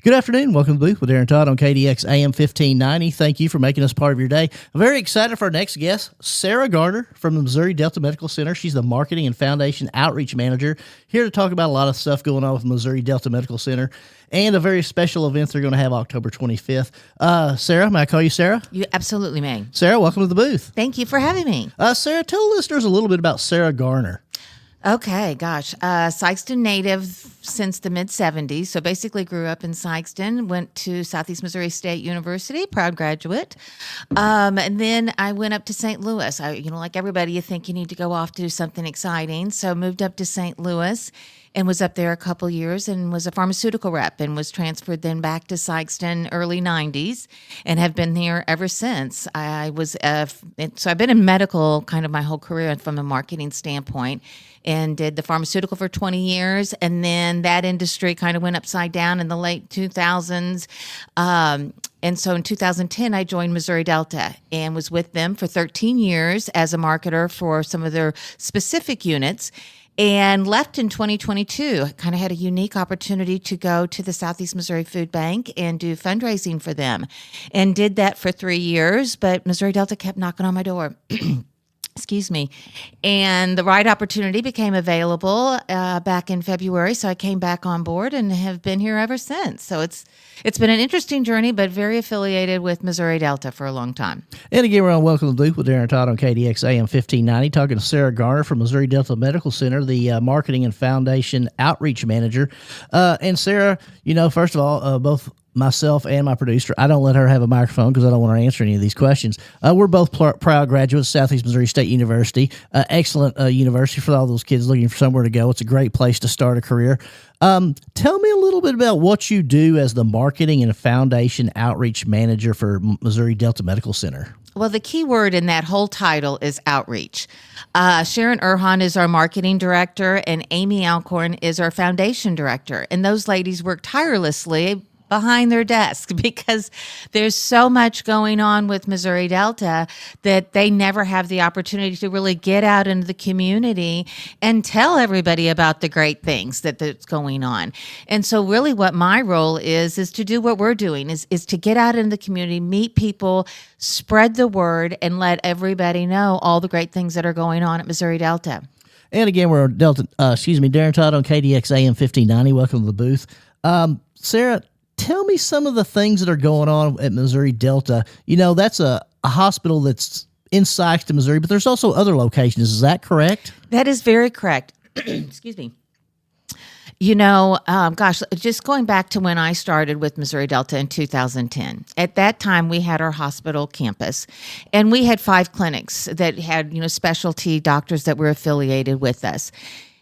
Good afternoon. Welcome to the booth with Daren and Todd on KDX AM 1590. Thank you for making us part of your day. I'm very excited for our next guest, Sarah Garner from the Missouri Delta Medical Center. She's the Marketing and Foundation Outreach Manager, here to talk about a lot of stuff going on with Missouri Delta Medical Center and a very special event they're going to have October 25th. Sarah, may I call you Sarah? You absolutely may. Sarah, welcome to the booth. Thank you for having me. Sarah, tell listeners a little bit about Sarah Garner. Okay, gosh. Sikeston native since the mid-'70s. So basically grew up in Sikeston, went to Southeast Missouri State University, proud graduate. And then I went up to St. Louis. Like everybody, you think you need to go off to do something exciting. So moved up to St. Louis and was up there a couple years and was a pharmaceutical rep and was transferred then back to Sikeston early 90s and have been here ever since. So I've been in medical kind of my whole career from a marketing standpoint, and did the pharmaceutical for 20 years. And then that industry kind of went upside down in the late 2000s. And so in 2010, I joined Missouri Delta and was with them for 13 years as a marketer for some of their specific units, and left in 2022. I kind of had a unique opportunity to go to the Southeast Missouri Food Bank and do fundraising for them, and did that for 3 years. But Missouri Delta kept knocking on my door. Excuse me. And the right opportunity became available back in February. So I came back on board and have been here ever since. So it's been an interesting journey, but very affiliated with Missouri Delta for a long time. And again, we're on Welcome to the Booth with Daren and Todd on KDX AM 1590, talking to Sarah Garner from Missouri Delta Medical Center, the Marketing and Foundation Outreach Manager. And Sarah, first of all, both myself and my producer, I don't let her have a microphone because I don't want her to answer any of these questions. We're both proud graduates, Southeast Missouri State University, excellent university for all those kids looking for somewhere to go. It's a great place to start a career. Tell me a little bit about what you do as the Marketing and Foundation Outreach Manager for Missouri Delta Medical Center. Well, the key word in that whole title is outreach. Sharon Erhan is our marketing director, and Amy Alcorn is our foundation director. And those ladies work tirelessly behind their desk because there's so much going on with Missouri Delta that they never have the opportunity to really get out into the community and tell everybody about the great things that's going on. And so really what my role is to do what we're doing, is to get out in the community, meet people, spread the word, and let everybody know all the great things that are going on at Missouri Delta. And again, we're Daren Todd on KDX AM 1590. Welcome to the booth. Sarah, tell me some of the things that are going on at Missouri Delta. That's a hospital that's in Sikeston, Missouri, but there's also other locations. Is that correct? That is very correct. Excuse me. Just going back to when I started with Missouri Delta in 2010, at that time we had our hospital campus, and we had 5 clinics that had, specialty doctors that were affiliated with us.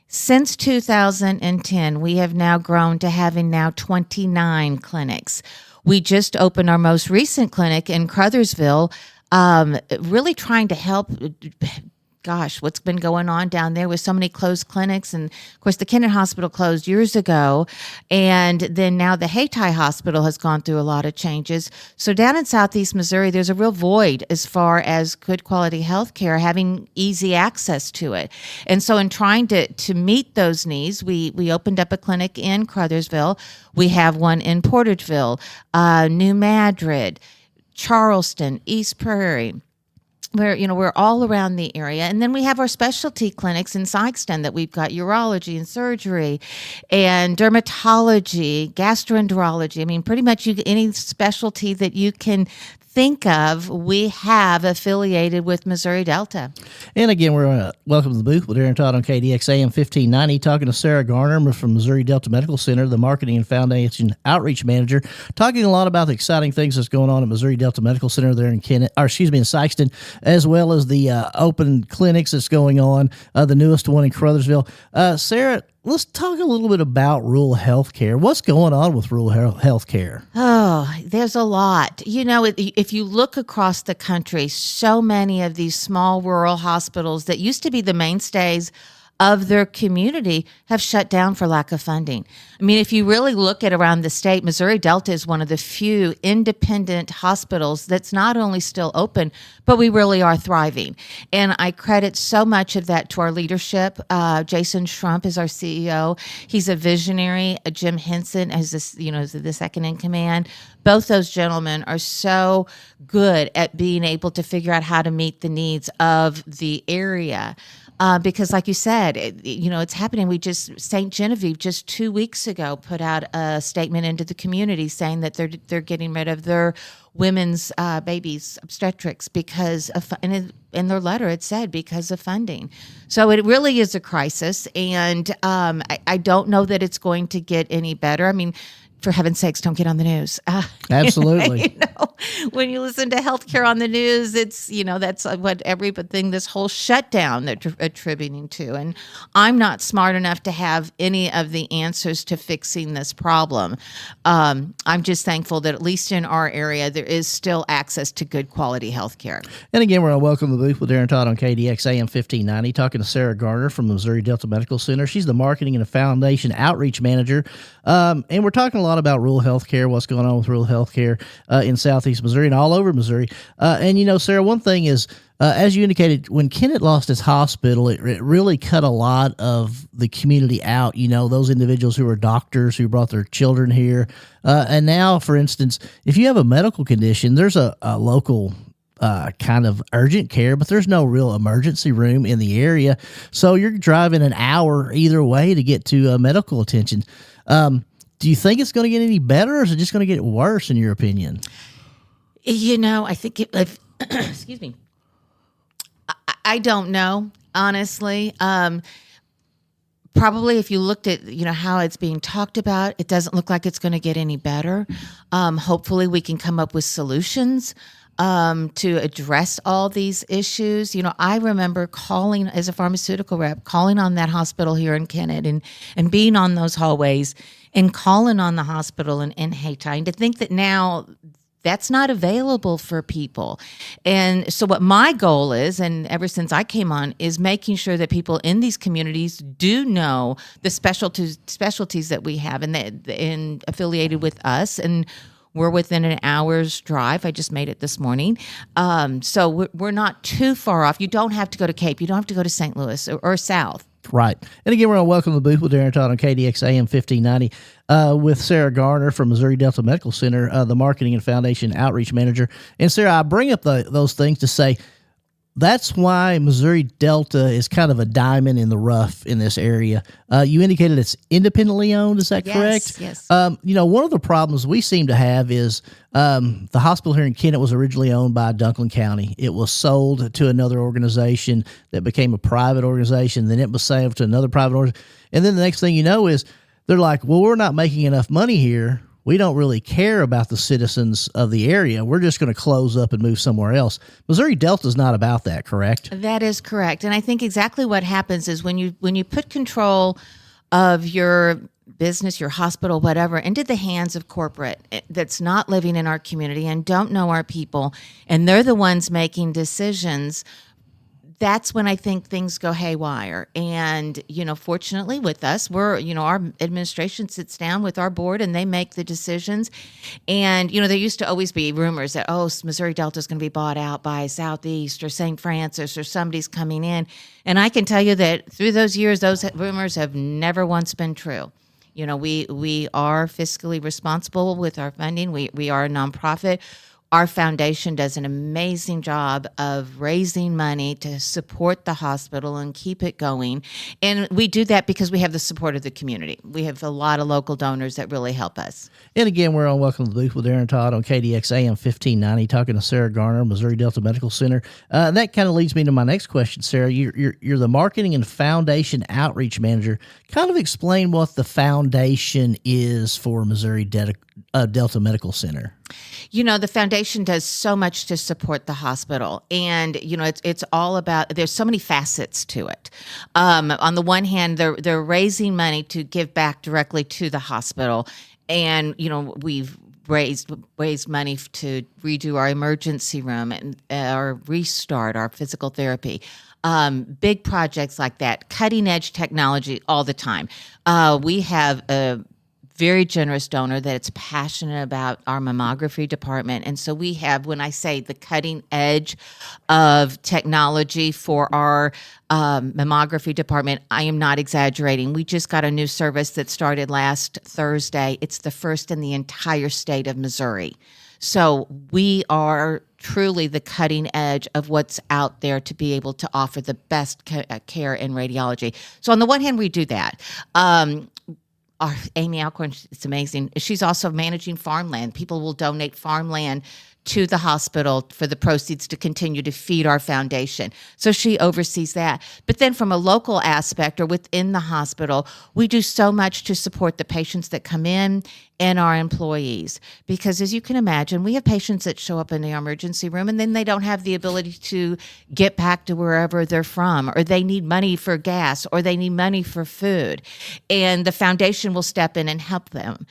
Since 2010, we have now grown to having now 29 clinics. We just opened our most recent clinic in Crothersville, really trying to help. What's been going on down there with so many closed clinics. And of course, the Kennan Hospital closed years ago. And then now the Hayti Hospital has gone through a lot of changes. So down in Southeast Missouri, there's a real void as far as good quality health care, having easy access to it. And so in trying to meet those needs, we opened up a clinic in Crothersville. We have one in Portageville, New Madrid, Charleston, East Prairie. We're all around the area. And then we have our specialty clinics in Sikeston that we've got urology and surgery and dermatology, gastroenterology. Pretty much any specialty that you can think of, we have affiliated with Missouri Delta. And again, we're welcome to the booth with Daren and Todd on KDX AM 1590, talking to Sarah Garner from Missouri Delta Medical Center, the Marketing and Foundation Outreach Manager, talking a lot about the exciting things that's going on at Missouri Delta Medical Center there in Sikeston, as well as the open clinics that's going on, the newest one in Crothersville. Sarah, let's talk a little bit about rural health care. What's going on with rural health care? Oh, there's a lot. If you look across the country, so many of these small rural hospitals that used to be the mainstays of their community have shut down for lack of funding. I mean, if you really look at around the state, Missouri Delta is one of the few independent hospitals that's not only still open, but we really are thriving. And I credit so much of that to our leadership. Jason Schrump is our CEO. He's a visionary. Jim Henson is is the second in command. Both those gentlemen are so good at being able to figure out how to meet the needs of the area. Because like you said, it's happening. St. Genevieve just 2 weeks ago put out a statement into the community saying that they're getting rid of their women's babies obstetrics because of, and in their letter it said because of funding. So it really is a crisis, and I don't know that it's going to get any better. I mean, for heaven's sakes, don't get on the news. Absolutely. When you listen to healthcare on the news, it's, that's what everything, this whole shutdown they're attributing to. And I'm not smart enough to have any of the answers to fixing this problem. I'm just thankful that at least in our area, there is still access to good quality healthcare. And again, we're going to welcome the booth with Daren Todd on KDX AM 1590, talking to Sarah Garner from the Missouri Delta Medical Center. She's the marketing and foundation outreach manager. And we're talking a lot about rural healthcare, what's going on with rural healthcare in Southeast Missouri and all over Missouri. And, Sarah, one thing is, as you indicated, when Kennett lost his hospital, it really cut a lot of the community out, those individuals who were doctors who brought their children here. And now, for instance, if you have a medical condition, there's a local kind of urgent care, but there's no real emergency room in the area. So you're driving an hour either way to get to medical attention. Do you think it's going to get any better, or is it just going to get worse, in your opinion? I think excuse me. I don't know, honestly. Probably if you looked at, how it's being talked about, it doesn't look like it's going to get any better. Hopefully we can come up with solutions to address all these issues. I remember calling as a pharmaceutical rep, calling on that hospital here in Kennett and being on those hallways and calling on the hospital in Hayti. And to think that now that's not available for people. And so what my goal is, and ever since I came on, is making sure that people in these communities do know the specialties that we have and affiliated with us. And we're within an hour's drive. I just made it this morning. So we're not too far off. You don't have to go to Cape. You don't have to go to St. Louis or south. Right. And again, we're going to welcome the booth with Daren Todd on KDX AM 1590 with Sarah Garner from Missouri Delta Medical Center, the marketing and foundation outreach manager. And Sarah, I bring up those things to say that's why Missouri Delta is kind of a diamond in the rough in this area. You indicated it's independently owned. Is that correct? Yes. One of the problems we seem to have is the hospital here in Kennett was originally owned by Dunklin County. It was sold to another organization that became a private organization. Then it was sold to another private organization. And then the next thing you know is they're like, well, we're not making enough money here. We don't really care about the citizens of the area. We're just going to close up and move somewhere else. Missouri Delta is not about that, correct? That is correct. And I think exactly what happens is when you put control of your business, your hospital, whatever, into the hands of corporate that's not living in our community and don't know our people, and they're the ones making decisions, that's when I think things go haywire. And, fortunately with us, our administration sits down with our board and they make the decisions. And, there used to always be rumors that, Missouri Delta is going to be bought out by Southeast or St. Francis or somebody's coming in. And I can tell you that through those years, those rumors have never once been true. We are fiscally responsible with our funding. We are a nonprofit. Our foundation does an amazing job of raising money to support the hospital and keep it going. And we do that because we have the support of the community. We have a lot of local donors that really help us. And again, we're on Welcome to the Booth with Daren Todd on KDX AM 1590, talking to Sarah Garner, Missouri Delta Medical Center. And that kind of leads me to my next question, Sarah. You're the marketing and foundation outreach manager. Kind of explain what the foundation is for Missouri Delta Medical Center. The foundation does so much to support the hospital, and it's all about. There's so many facets to it. On the one hand, they're raising money to give back directly to the hospital, and we've raised money to redo our emergency room and or restart our physical therapy. Big projects like that, cutting edge technology all the time. We have a very generous donor that's passionate about our mammography department. And so we have, when I say the cutting edge of technology for our mammography department, I am not exaggerating. We just got a new service that started last Thursday. It's the first in the entire state of Missouri. So we are truly the cutting edge of what's out there to be able to offer the best care in radiology. So on the one hand, we do that. Our Amy Alcorn, it's amazing. She's also managing farmland. People will donate farmland to the hospital for the proceeds to continue to feed our foundation. So she oversees that. But then from a local aspect or within the hospital, we do so much to support the patients that come in and our employees. Because as you can imagine, we have patients that show up in the emergency room and then they don't have the ability to get back to wherever they're from, or they need money for gas, or they need money for food. And the foundation will step in and help them.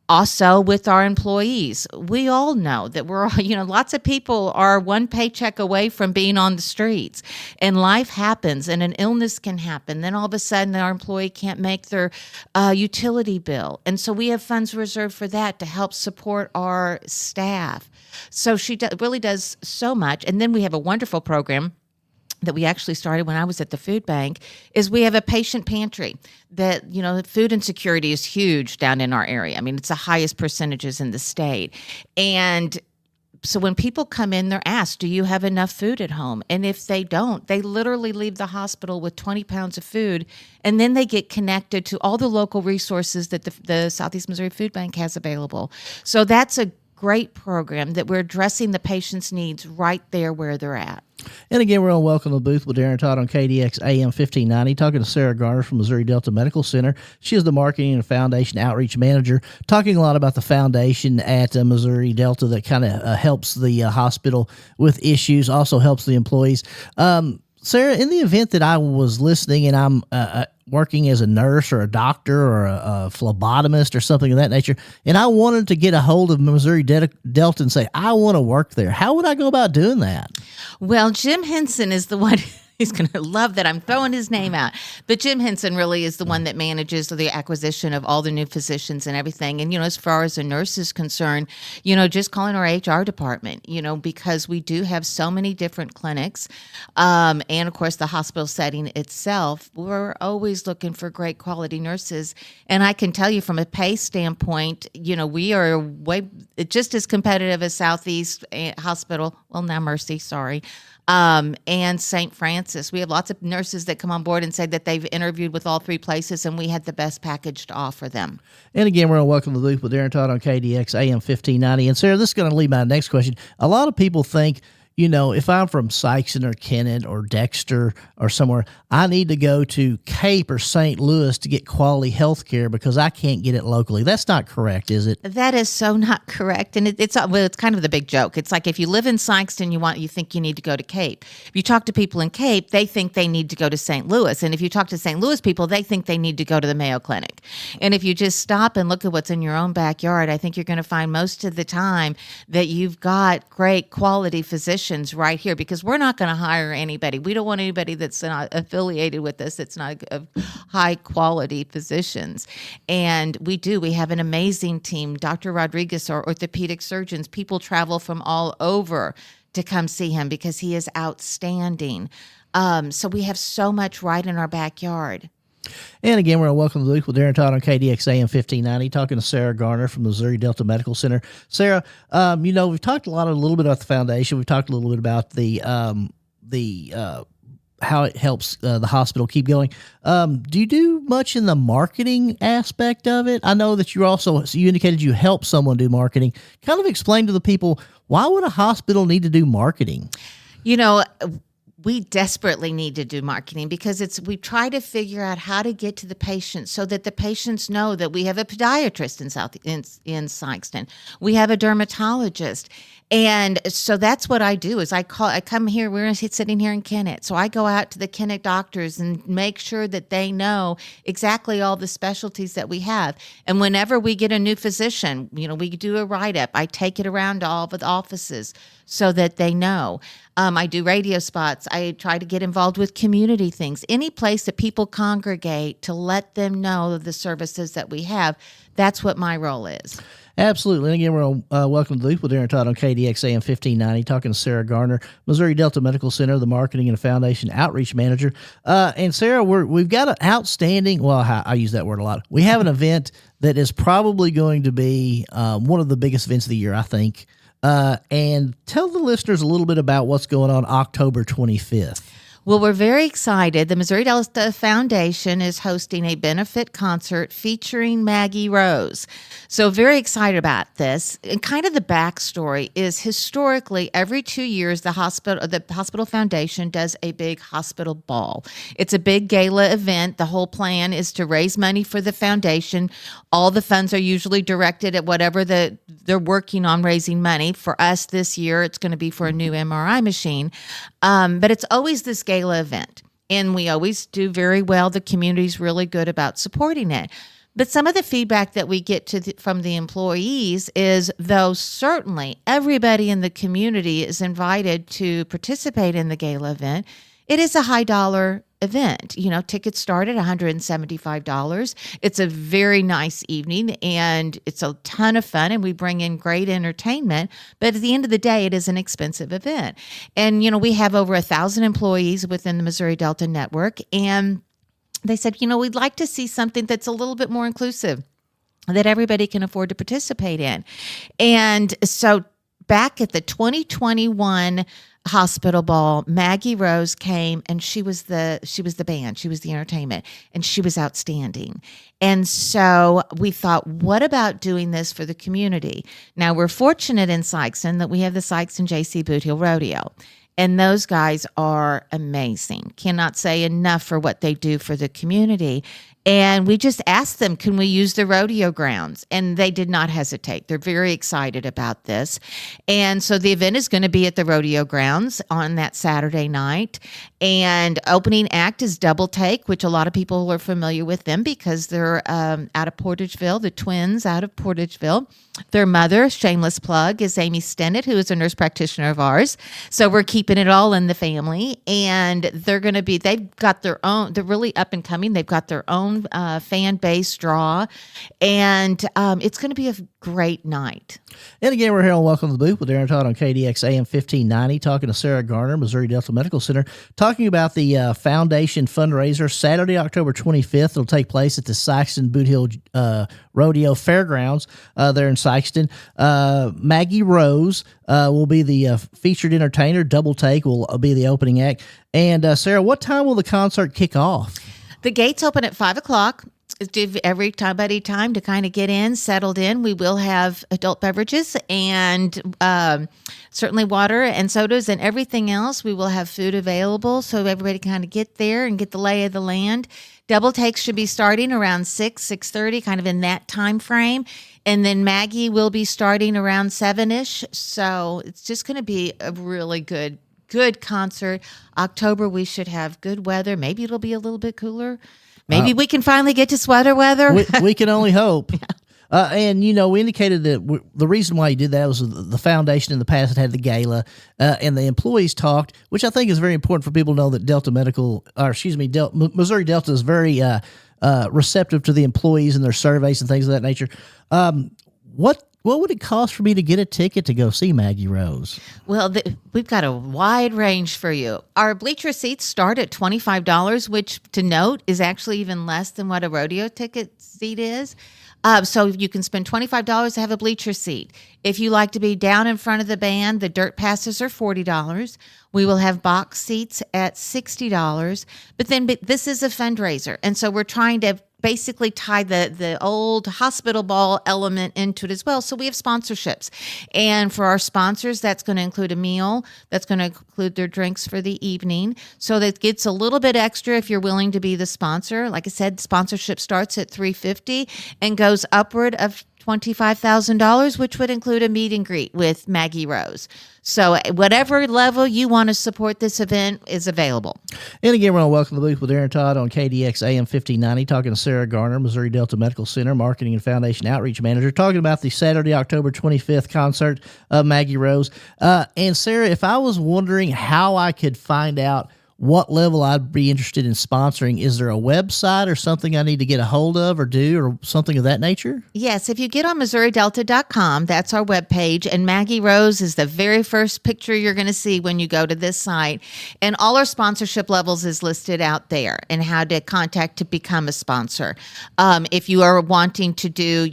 Also, with our employees, we all know that we're, lots of people are one paycheck away from being on the streets, and life happens and an illness can happen. Then all of a sudden our employee can't make their utility bill. And so we have funds reserved for that to help support our staff. So she really does so much. And then we have a wonderful program that we actually started when I was at the food bank, is we have a patient pantry that, food insecurity is huge down in our area. I mean, it's the highest percentages in the state. And so when people come in, they're asked, do you have enough food at home? And if they don't, they literally leave the hospital with 20 pounds of food, and then they get connected to all the local resources that the Southeast Missouri Food Bank has available. So that's a great program that we're addressing the patient's needs right there where they're at. And again, we're on Welcome to the Booth with Daren and Todd on KDX AM 1590, talking to Sarah Garner from Missouri Delta Medical Center. She is the Marketing and Foundation Outreach Manager, talking a lot about the foundation at Missouri Delta that kind of helps the hospital with issues, also helps the employees. Sarah, in the event that I was listening and I'm working as a nurse or a doctor or a phlebotomist or something of that nature, and I wanted to get a hold of Missouri Delta and say, I want to work there, how would I go about doing that? Well, Jim Henson is the one. He's going to love that I'm throwing his name out. But Jim Henson really is the one that manages the acquisition of all the new physicians and everything. And, as far as a nurse is concerned, just calling our HR department, because we do have so many different clinics. And, of course, the hospital setting itself, we're always looking for great quality nurses. And I can tell you from a pay standpoint, we are just as competitive as Southeast Hospital. Well, now Mercy, sorry. And St. Francis. We have lots of nurses that come on board and say that they've interviewed with all three places and we had the best package to offer them. And again, we're on Welcome to the Booth with Daren and Todd on KDX AM 1590. And Sarah, this is going to lead my next question. A lot of people think, if I'm from Sikeston or Kennett or Dexter or somewhere, I need to go to Cape or St. Louis to get quality health care because I can't get it locally. That's not correct, is it? That is so not correct. And it's kind of the big joke. It's like if you live in Sikeston, you think you need to go to Cape. If you talk to people in Cape, they think they need to go to St. Louis. And if you talk to St. Louis people, they think they need to go to the Mayo Clinic. And if you just stop and look at what's in your own backyard, I think you're going to find most of the time that you've got great quality physicians right here, because we're not going to hire anybody. We don't want anybody that's not affiliated with us. It's not high quality physicians. And we have an amazing team. Dr. Rodriguez, our orthopedic surgeons, people travel from all over to come see him because he is outstanding. So we have so much right in our backyard. And again, we're on Welcome to the Week with Daren Todd on KDX AM 1590, talking to Sarah Garner from the Missouri Delta Medical Center. Sarah, we've talked a little bit about the foundation. We've talked a little bit about the how it helps the hospital keep going. Do you do much in the marketing aspect of it? I know that you indicated you help someone do marketing. Kind of explain to the people, why would a hospital need to do marketing? We desperately need to do marketing because we try to figure out how to get to the patients so that the patients know that we have a podiatrist in Sikeston. We have a dermatologist. And so that's what I do is I come here, we're sitting here in Kennett. So I go out to the Kennett doctors and make sure that they know exactly all the specialties that we have. And whenever we get a new physician, we do a write-up. I take it around to all of the offices so that they know. I do radio spots. I try to get involved with community things. Any place that people congregate to let them know the services that we have. That's what my role is. Absolutely. And again, we're on Welcome to the Loop with Daren Todd on KDXA 1590, talking to Sarah Garner, Missouri Delta Medical Center, the Marketing and Foundation Outreach Manager. And Sarah, we've got an outstanding, I use that word a lot. We have an event that is probably going to be one of the biggest events of the year, I think. And tell the listeners a little bit about what's going on October 25th. Well, we're very excited. The Missouri Delta Foundation is hosting a benefit concert featuring Maggie Rose. So very excited about this. And kind of the backstory is historically every 2 years the hospital foundation does a big hospital ball. It's a big gala event. The whole plan is to raise money for the foundation. All the funds are usually directed at whatever they're working on raising money. For us this year, it's going to be for a new MRI machine. But it's always this gala event, and we always do very well. The community's really good about supporting it. But some of the feedback that we get from the employees is, though certainly everybody in the community is invited to participate in the gala event, it is a high dollar event. Tickets start at $175. It's a very nice evening and it's a ton of fun, and we bring in great entertainment. But at the end of the day, it is an expensive event. And, we have over 1,000 employees within the Missouri Delta Network. And they said, we'd like to see something that's a little bit more inclusive, that everybody can afford to participate in. And so back at the 2021 hospital ball, Maggie Rose came, and she was the band, she was the entertainment, and she was outstanding. And so we thought, what about doing this for the community? Now, we're fortunate in Sikeston that we have the Sikeston J.C. Boot Hill Rodeo. And those guys are amazing. Cannot say enough for what they do for the community. And we just asked them, can we use the rodeo grounds? And they did not hesitate. They're very excited about this. And so the event is going to be at the rodeo grounds on that Saturday night. And opening act is Double Take, which a lot of people are familiar with them because they're out of Portageville, the twins out of Portageville. Their mother, shameless plug, is Amy Stennett, who is a nurse practitioner of ours. So we're keeping it all in the family. And they've got their own, they're really up and coming. They've got their own fan base draw. And it's going to be a great night. And again, we're here on Welcome to the Booth with Daren Todd on KDX AM 1590, talking to Sarah Garner, Missouri Delta Medical Center, talking about the foundation fundraiser Saturday, October 25th. It'll take place at the Sikeston Boot Hill Rodeo Fairgrounds there in Sikeston. Maggie Rose will be the featured entertainer. Double Take will be the opening act. And Sarah, what time will the concert kick off? The gates open at 5 o'clock. Give everybody time to kind of get in, settled in. We will have adult beverages and certainly water and sodas and everything else. We will have food available so everybody kind of get there and get the lay of the land. Double Takes should be starting around 6:30, kind of in that time frame. And then Maggie will be starting around 7-ish. So it's just going to be a really good concert. October, we should have good weather. Maybe it'll be a little bit cooler. Maybe we can finally get to sweater weather. We can only hope. Yeah. And, we indicated that the reason why you did that was the foundation in the past had the gala, and the employees talked, which I think is very important for people to know that Missouri Delta is very receptive to the employees and their surveys and things of that nature. What would it cost for me to get a ticket to go see Maggie Rose? Well, we've got a wide range for you. Our bleacher seats start at $25, which, to note, is actually even less than what a rodeo ticket seat is. So you can spend $25 to have a bleacher seat. If you like to be down in front of the band, the dirt passes are $40. We will have box seats at $60. But this is a fundraiser, and so we're trying to basically tie the old hospital ball element into it as well. So we have sponsorships. And for our sponsors, that's going to include a meal. That's going to include their drinks for the evening. So that gets a little bit extra if you're willing to be the sponsor. Like I said, sponsorship starts at $350 and goes upward of $25,000, which would include a meet and greet with Maggie Rose. So whatever level you want to support this event is available. And again, we're on Welcome to the Booth with Daren and Todd on KDX AM 1590, talking to Sarah Garner, Missouri Delta Medical Center, Marketing and Foundation Outreach Manager, talking about the Saturday, October 25th concert of Maggie Rose. And Sarah, if I was wondering how I could find out what level I'd be interested in sponsoring, is there a website or something I need to get a hold of or do or something of that nature? Yes, if you get on MissouriDelta.com, that's our webpage, and Maggie Rose is the very first picture you're going to see when you go to this site. And all our sponsorship levels is listed out there and how to contact to become a sponsor. If you are wanting to do,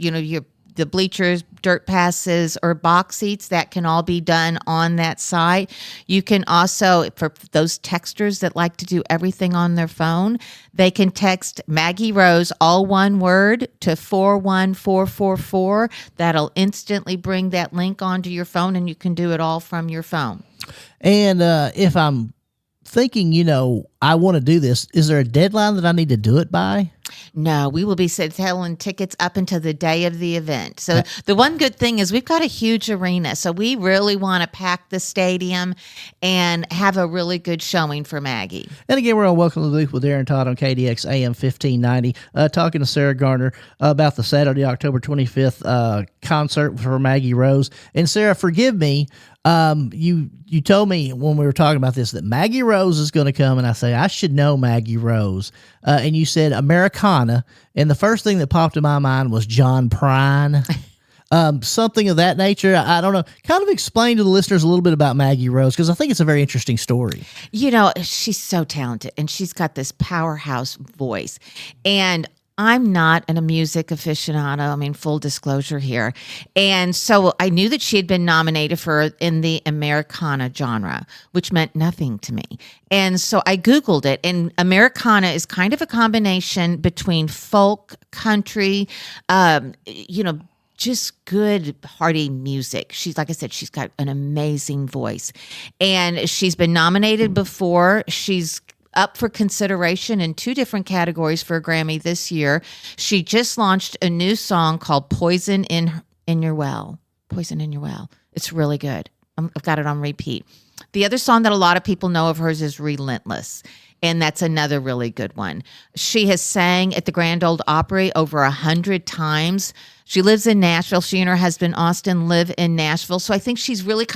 the bleachers, dirt passes, or box seats, that can all be done on that site. You can also, for those texters that like to do everything on their phone, they can text Maggie Rose, all one word, to 41444. That'll instantly bring that link onto your phone, and you can do it all from your phone. And if I'm thinking, I want to do this, is there a deadline that I need to do it by? No, we will be selling tickets up until the day of the event. So the one good thing is we've got a huge arena. So we really want to pack the stadium and have a really good showing for Maggie. And again, we're on Welcome to the Booth with Daren and Todd on KDX AM 1590, talking to Sarah Garner about the Saturday, October 25th concert for Maggie Rose. And Sarah, forgive me, you told me when we were talking about this that Maggie Rose is going to come, and I say I should know Maggie Rose, and you said Americana, and the first thing that popped in my mind was John Prine, something of that nature. I don't know. Kind of explain to the listeners a little bit about Maggie Rose, because I think it's a very interesting story. She's so talented, and she's got this powerhouse voice, and I'm not a music aficionado. I mean, full disclosure here. And so I knew that she had been nominated for in the Americana genre, which meant nothing to me. And so I Googled it, and Americana is kind of a combination between folk, country, just good, hearty music. She's, like I said, she's got an amazing voice. And she's been nominated before. She's up for consideration in 2 different categories for a Grammy this year. She just launched a new song called Poison in Your Well. Poison in Your Well. It's really good. I've got it on repeat. The other song that a lot of people know of hers is Relentless, and that's another really good one. She has sang at the Grand Ole Opry over 100 times. She lives in Nashville. She and her husband, Austin, live in Nashville. So I think she's really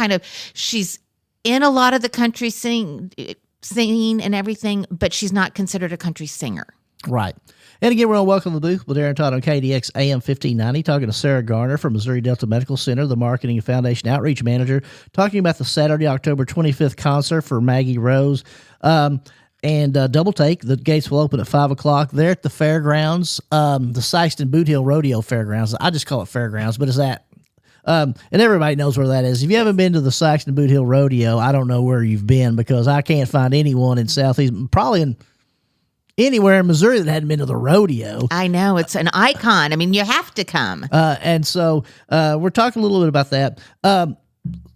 she's in a lot of the country singing and everything, but she's not considered a country singer. Right. And again, we're on Welcome to the Booth with Daren and Todd on KDX AM 1590, talking to Sarah Garner from Missouri Delta Medical Center, the Marketing and Foundation Outreach Manager, talking about the Saturday, October 25th concert for Maggie Rose. And Double Take, the gates will open at 5 o'clock. They're at the fairgrounds, the Sikeston Boot Hill Rodeo Fairgrounds. I just call it fairgrounds, but it's that. And everybody knows where that is. If you haven't been to the Sikeston Boot Hill Rodeo, I don't know where you've been, because I can't find anyone in Southeast, probably anywhere in Missouri that hadn't been to the rodeo. I know. It's an icon. I mean, you have to come. And so we're talking a little bit about that.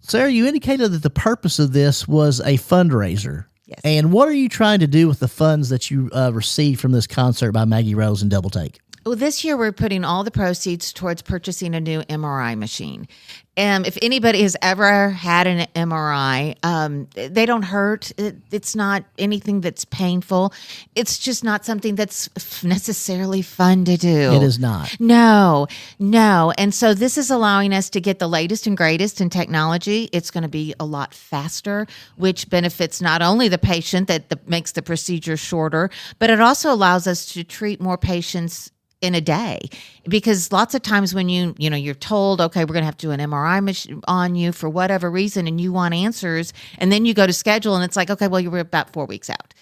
Sarah, you indicated that the purpose of this was a fundraiser. Yes. And what are you trying to do with the funds that you received from this concert by Maggie Rose and Double Take? Well, this year we're putting all the proceeds towards purchasing a new MRI machine. If anybody has ever had an MRI, they don't hurt. It's not anything that's painful. It's just not something that's necessarily fun to do. It is not. No. And so this is allowing us to get the latest and greatest in technology. It's going to be a lot faster, which benefits not only the patient, that makes the procedure shorter, but it also allows us to treat more patients in a day, because lots of times when you're told, okay, we're going to have to do an MRI machine on you for whatever reason, and you want answers, and then you go to schedule and it's like, okay, well, you're about 4 weeks out.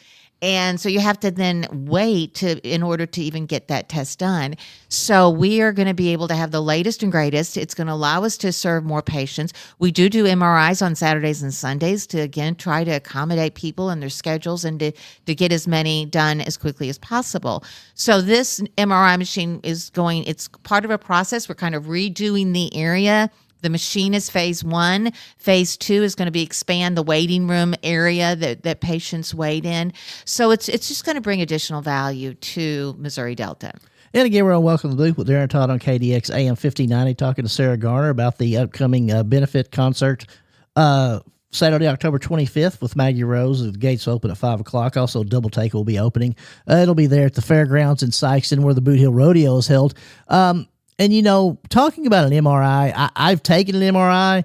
And so you have to then wait in order to even get that test done. So we are going to be able to have the latest and greatest. It's going to allow us to serve more patients. We do MRIs on Saturdays and Sundays to, again, try to accommodate people and their schedules and to get as many done as quickly as possible. So this MRI machine it's part of a process. We're kind of redoing the area. The machine is phase 1. Phase 2 is going to be expand the waiting room area that patients wait in. So it's just going to bring additional value to Missouri Delta. And again, we're on Welcome to the Booth with Daren Todd on KDX AM 1590, talking to Sarah Garner about the upcoming benefit concert Saturday, October 25th with Maggie Rose. The gates open at 5 o'clock. Also, Double Take will be opening. It'll be there at the fairgrounds in Sikeston where the Boot Hill Rodeo is held. And, talking about an MRI, I've taken an MRI,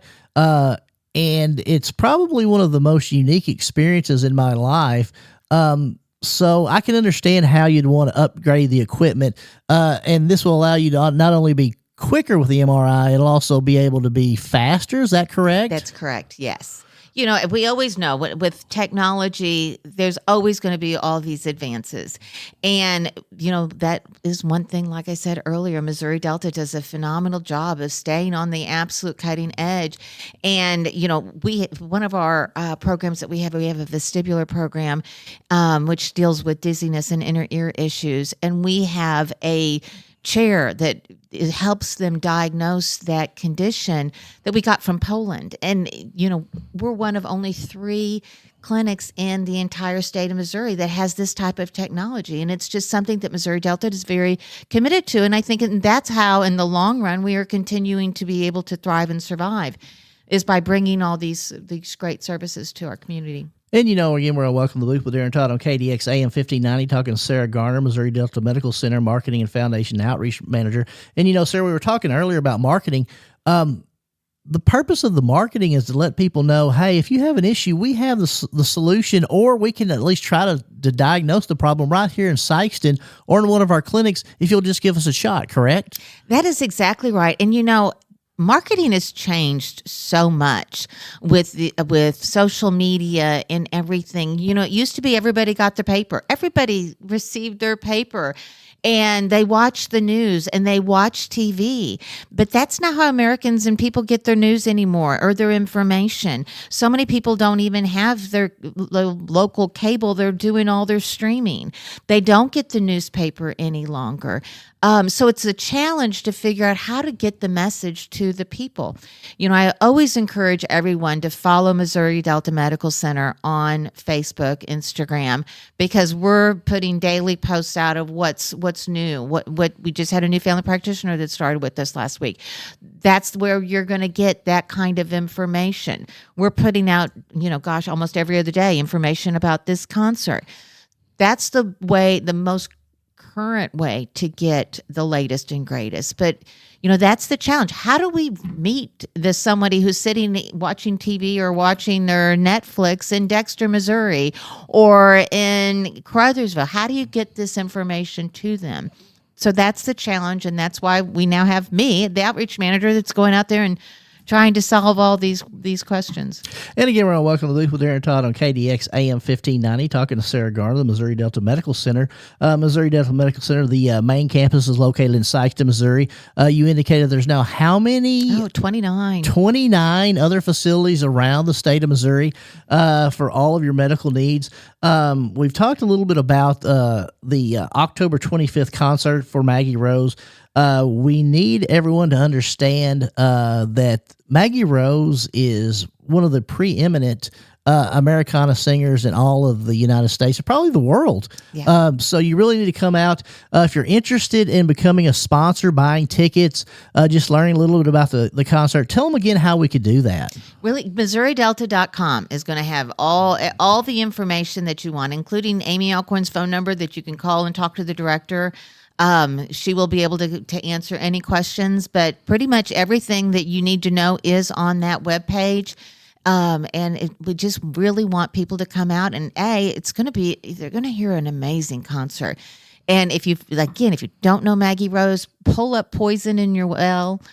and it's probably one of the most unique experiences in my life. So I can understand how you'd want to upgrade the equipment, and this will allow you to not only be quicker with the MRI, it'll also be able to be faster. Is that correct? That's correct, yes. We always know with technology, there's always going to be all these advances. And, that is one thing, like I said earlier, Missouri Delta does a phenomenal job of staying on the absolute cutting edge. And, one of our programs that we have a vestibular program, which deals with dizziness and inner ear issues. And we have a chair that helps them diagnose that condition that we got from Poland. And, we're one of only 3 clinics in the entire state of Missouri that has this type of technology. And it's just something that Missouri Delta is very committed to. And I think that's how, in the long run, we are continuing to be able to thrive and survive, is by bringing all these great services to our community. And, again, we're on Welcome to the Booth with Daren Todd on KDX AM 1590, talking to Sarah Garner, Missouri Delta Medical Center Marketing and Foundation Outreach Manager. And, Sarah, we were talking earlier about marketing. The purpose of the marketing is to let people know, hey, if you have an issue, we have the solution, or we can at least try to diagnose the problem right here in Sikeston or in one of our clinics if you'll just give us a shot, correct? That is exactly right. And, marketing has changed so much with social media and everything. It used to be everybody got the paper. Everybody received their paper, and they watch the news and they watch TV. But that's not how Americans and people get their news anymore, or their information. So many people don't even have their local cable. They're doing all their streaming. They don't get the newspaper any longer. So it's a challenge to figure out how to get the message to the people. I always encourage everyone to follow Missouri Delta Medical Center on Facebook, Instagram, because we're putting daily posts out of what's new. What we just had a new family practitioner that started with us last week. That's where you're going to get that kind of information. We're putting out, almost every other day, information about this concert. That's the most current way to get the latest and greatest. But that's the challenge. How do we meet somebody who's sitting watching TV or watching their Netflix in Dexter, Missouri, or in Caruthersville? How do you get this information to them? So that's the challenge, and that's why we now have me, the outreach manager, that's going out there and trying to solve all these questions. And again, we're on Welcome to the Booth with Daren Todd on KDX AM 1590, talking to Sarah Garner, the Missouri Delta Medical Center. Missouri Delta Medical Center, the main campus is located in Sikeston, Missouri. You indicated there's now how many? 29. 29 other facilities around the state of Missouri for all of your medical needs. We've talked a little bit about the October 25th concert for Maggie Rose. We need everyone to understand that Maggie Rose is one of the preeminent Americana singers in all of the United States, and probably the world. Yeah. So you really need to come out. If you're interested in becoming a sponsor, buying tickets, just learning a little bit about the concert, tell them again how we could do that. Really, MissouriDelta.com is going to have all the information that you want, including Amy Alcorn's phone number that you can call and talk to the director. She will be able to answer any questions, but pretty much everything that you need to know is on that webpage. We just really want people to come out, and they're going to hear an amazing concert. And if you don't know Maggie Rose, pull up Poison in Your Well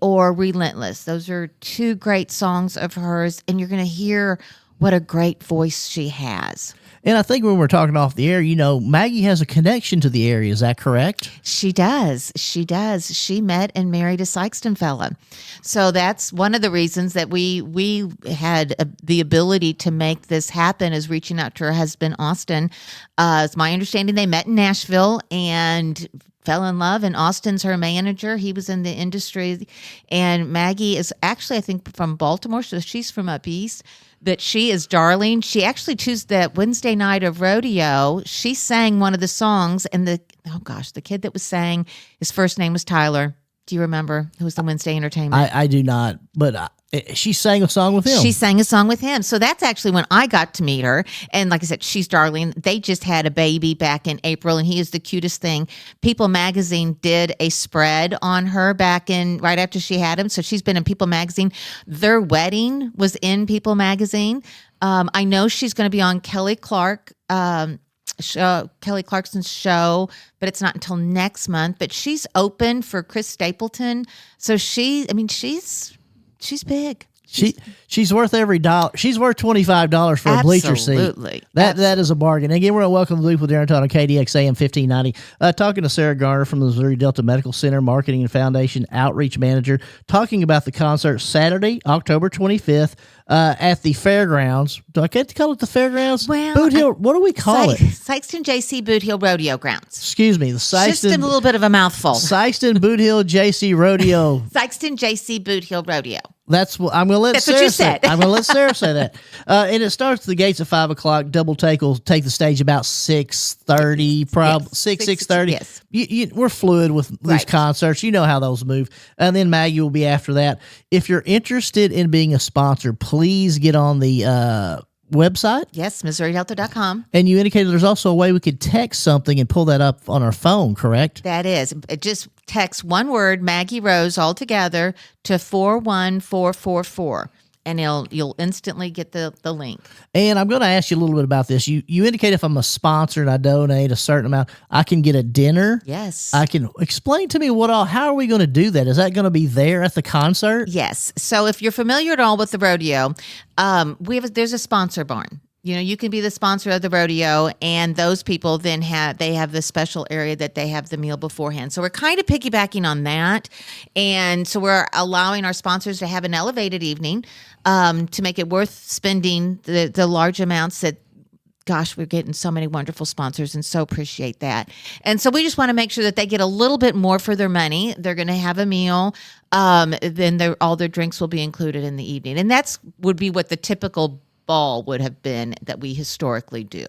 or Relentless. Those are 2 great songs of hers, and you're going to hear what a great voice she has. And I think when we're talking off the air, Maggie has a connection to the area. Is that correct? She does. She met and married a Sikeston fella. So that's one of the reasons that we had the ability to make this happen, is reaching out to her husband, Austin. It's my understanding they met in Nashville and fell in love, and Austin's her manager. He was in the industry, and Maggie is actually, I think, from Baltimore, so she's from up east. But she is darling. She actually chose that Wednesday night of rodeo. She sang one of the songs, and the kid that was sang, his first name was Tyler. Do you remember? Who was the Wednesday entertainment? I do not, but she sang a song with him. She sang a song with him. So that's actually when I got to meet her. And like I said, she's darling. They just had a baby back in April, and he is the cutest thing. People Magazine did a spread on her right after she had him. So she's been in People Magazine. Their wedding was in People Magazine. I know she's going to be on Kelly Clarkson's show, but it's not until next month. But she's open for Chris Stapleton. So she's big. She's worth every dollar. She's worth $25 for a bleacher seat. Absolutely. That is a bargain. Again, we're on Welcome to the Loop with Daren Todd on KDX AM 1590. Talking to Sarah Garner from the Missouri Delta Medical Center, Marketing and Foundation Outreach Manager, talking about the concert Saturday, October 25th at the fairgrounds. Do I get to call it the fairgrounds? Well, Boot Hill. What do we call it? Sykeston JC Boot Hill Rodeo Grounds. Excuse me. The Sykeston. Just a little bit of a mouthful. Sykeston Boot Hill JC Rodeo. Sykeston JC Boot Hill Rodeo. That's what I'm going to let That's Sarah what you say. said. I'm going to let Sarah say that. And it starts at the gates at 5:00. Double Take will take the stage about 6:30, probably Yes. 6:30. Yes. We're fluid with these Right. concerts. You know how those move. And then Maggie will be after that. If you're interested in being a sponsor, please get on the website. Yes, MissouriDelta.com. And you indicated there's also a way we could text something and pull that up on our phone, correct? That is. It just text one word, Maggie Rose, all together to 41444. And you'll instantly get the link. And I'm going to ask you a little bit about this. You indicate if I'm a sponsor and I donate a certain amount, I can get a dinner. Yes. I can explain to me how are we going to do that? Is that going to be there at the concert? Yes. So if you're familiar at all with the rodeo, there's a sponsor barn. You know, you can be the sponsor of the rodeo, and those people then have the special area that they have the meal beforehand. So we're kind of piggybacking on that, and so we're allowing our sponsors to have an elevated evening to make it worth spending the large amounts that. Gosh, we're getting so many wonderful sponsors and so appreciate that. And so we just want to make sure that they get a little bit more for their money. They're going to have a meal. Then all their drinks will be included in the evening. And would be what the typical ball would have been that we historically do.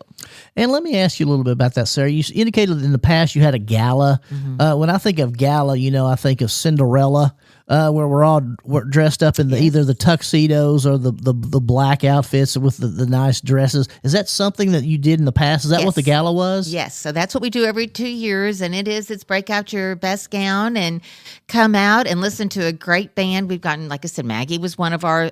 And let me ask you a little bit about that, Sarah. You indicated in the past you had a gala. Mm-hmm. When I think of gala, I think of Cinderella, where we're dressed up in either the tuxedos or the black outfits with the nice dresses. Is that something that you did in the past? Is that what the gala was? Yes. So that's what we do every 2 years, and it's break out your best gown and come out and listen to a great band. We've gotten, like I said, Maggie was one of our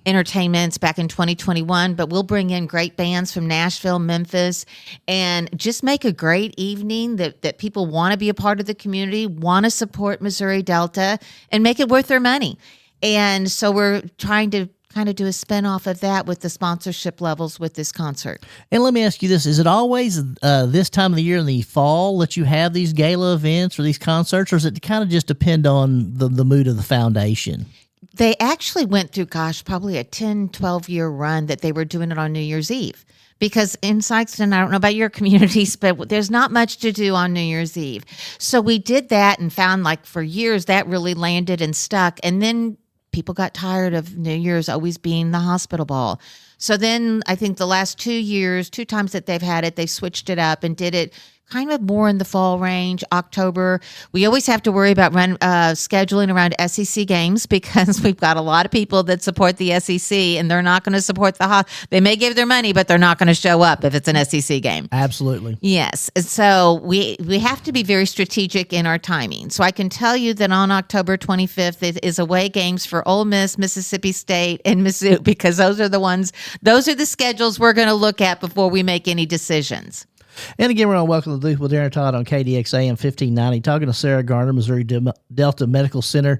entertainments back in 2021, but we'll bring in great bands from Nashville, Memphis, and just make a great evening that people want to be a part of the community, want to support Missouri Delta, and make it worth their money. And so we're trying to kind of do a spin-off of that with the sponsorship levels with this concert. And let me ask you this. Is it always this time of the year in the fall that you have these gala events or these concerts, or does it kind of just depend on the mood of the foundation? They actually went through, probably a 10, 12-year run that they were doing it on New Year's Eve. Because in Sykeston, I don't know about your communities, but there's not much to do on New Year's Eve. So we did that and found for years that really landed and stuck. And then people got tired of New Year's always being the hospital ball. So then I think the last 2 years, 2 times that they've had it, they switched it up and did it kind of more in the fall range, October. We always have to worry about scheduling around SEC games because we've got a lot of people that support the SEC, and they're not going to support they may give their money, but they're not going to show up if it's an SEC game. Absolutely. Yes. So we have to be very strategic in our timing. So I can tell you that on October 25th, it is away games for Ole Miss, Mississippi State, and Mizzou, because those are the schedules we're going to look at before we make any decisions. And again, we're on Welcome to the Loop with Daren Todd on KDX AM 1590, talking to Sarah Garner, Missouri Delta Medical Center.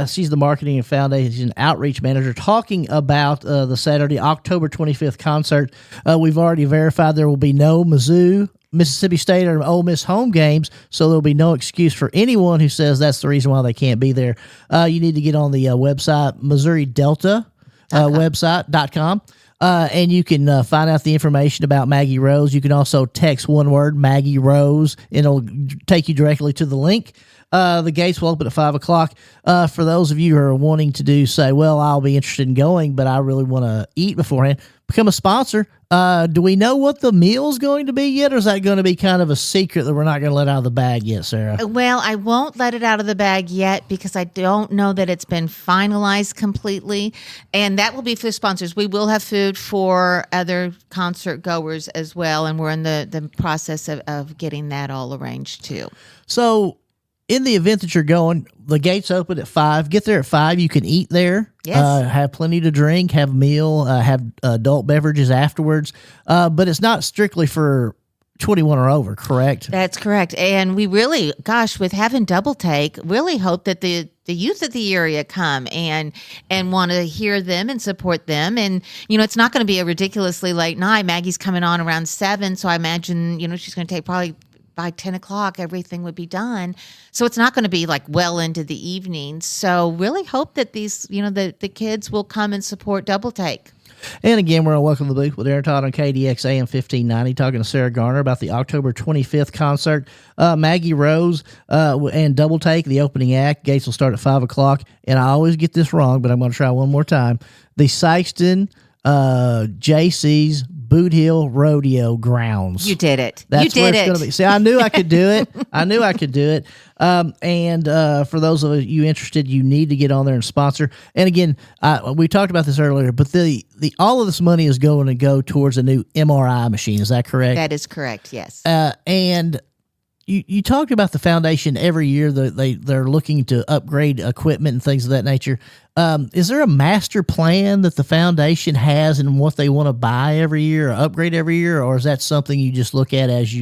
She's the Marketing and Foundation Outreach Manager, talking about the Saturday, October 25th concert. We've already verified there will be no Mizzou, Mississippi State, or Ole Miss home games, so there will be no excuse for anyone who says that's the reason why they can't be there. You need to get on the website, MissouriDelta website.com. And you can find out the information about Maggie Rose. You can also text one word, Maggie Rose, and it'll take you directly to the link. The gates will open at 5 o'clock. For those of you who are wanting to say, well, I'll be interested in going, but I really want to eat beforehand, become a sponsor. Do we know what the meal's going to be yet, or is that going to be kind of a secret that we're not going to let out of the bag yet, Sarah? Well, I won't let it out of the bag yet because I don't know that it's been finalized completely. And that will be for sponsors. We will have food for other concert goers as well. And we're in the process of getting that all arranged too. So in the event that you're going, the gates open at 5. Get there at 5. You can eat there. Yes. Have plenty to drink, have a meal, have adult beverages afterwards. But it's not strictly for 21 or over, correct? That's correct. And we really, with having Double Take, really hope that the youth of the area come and want to hear them and support them. And, it's not going to be a ridiculously late night. Maggie's coming on around 7. So I imagine, she's going to take probably by 10 o'clock, everything would be done. So it's not going to be like well into the evening. So really hope that these, the kids will come and support Double Take. And again, we're on Welcome to the Booth with Daren Todd on KDX AM 1590, talking to Sarah Garner about the October 25th concert. Maggie Rose and Double Take, the opening act. Gates will start at 5 o'clock. And I always get this wrong, but I'm going to try one more time. The Sykeston JC's Boot Hill Rodeo grounds. You did it. That's you where did it's going to be. See, I knew I could do it. And for those of you interested, you need to get on there and sponsor. And again, we talked about this earlier, but the all of this money is going to go towards a new MRI machine. Is that correct? That is correct. Yes. And you talked about the foundation every year that they're looking to upgrade equipment and things of that nature. Is there a master plan that the foundation has in what they want to buy every year or upgrade every year, or is that something you just look at as